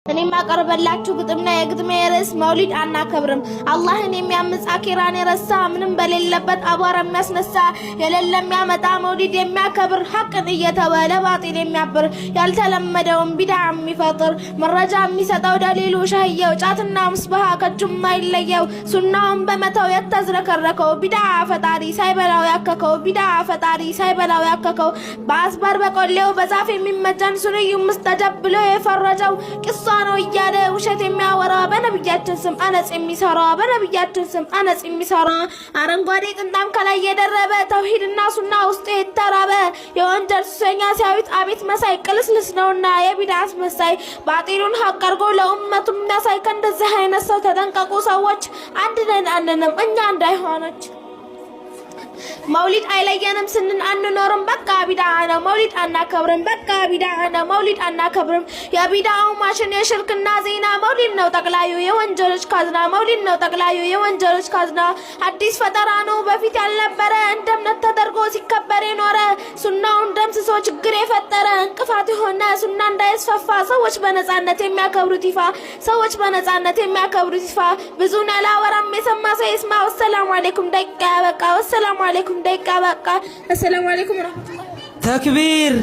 እኔ ማቀርበላችሁ ግጥምና የግጥሜ ርዕስ መውሊድ አናከብርም። አላህን የሚያምጽ አኺራን የረሳ ምንም በሌለበት አቧራ የሚያስነሳ የሌለ የሚያመጣ መውሊድ የሚያከብር ሐቅን እየተወ ለባጢል የሚያብር ያልተለመደውን ቢድዓ የሚፈጥር መረጃ የሚሰጠው ደሊሉ ሸህየው ጫትና ምስባሃ ከጁማ ይለየው ሱናውን በመተው የተዝረከረከው ቢድዓ ፈጣሪ ሳይበላው ያከከው ቢድዓ ፈጣሪ ሳይበላው ያከከው በአስባር በቆሌው በዛፍ የሚመጀን ሱንዩ ሙስተጀብ ብሎ የፈረጀው ቂሷ ነው እያለ ውሸት የሚያወራ በነብያችን ስም አነጽ የሚሰራ በነብያችን ስም አነጽ የሚሰራ አረንጓዴ ጥንጣም ከላይ የደረበ ተውሂድና ሱና ውስጥ የተራበ የወንጀል ሱሰኛ ሲያዩት አቤት መሳይ ቅልስልስ ነውና የቢድዓ አስመሳይ ባጢሉን ሐቅ አድርጎ ለኡመቱ የሚያሳይ ከእንደዚህ አይነት ሰው ተጠንቀቁ ሰዎች። አንድ ነን አንንም እኛ እንዳይሆነች መውሊድ አይለየንም ስንን አንኖርም በቃ ቢድዓ ነው መውሊድ አናከብርም በቃ ቢድዓ ነው መውሊድ አናከብርም። የቢድዓው ማሽን የሽርክና ዜና መውሊድ ነው ጠቅላዩ የወንጀሎች ካዝና መውሊድ ነው ጠቅላዩ የወንጀሎች ካዝና አዲስ ፈጠራ ነው በፊት ያልነበረ እንደ እምነት ተደርጎ ሲከበር የኖረ ሱናውን ደምስሶ ችግር የፈጠረ እንቅፋት የሆነ ሱና እንዳይስፋፋ ሰዎች በነጻነት የሚያከብሩት ይፋ ሰዎች በነጻነት የሚያከብሩት ይፋ ብዙን ያላወራም የሰማ ሰው ይስማ። ወሰላሙ አለይኩም ደቂቃ ያበቃ። ወሰላሙ አለይኩም ደቂቃ በቃ። አሰላሙ አለይኩም ወራህመቱላህ። ተክቢር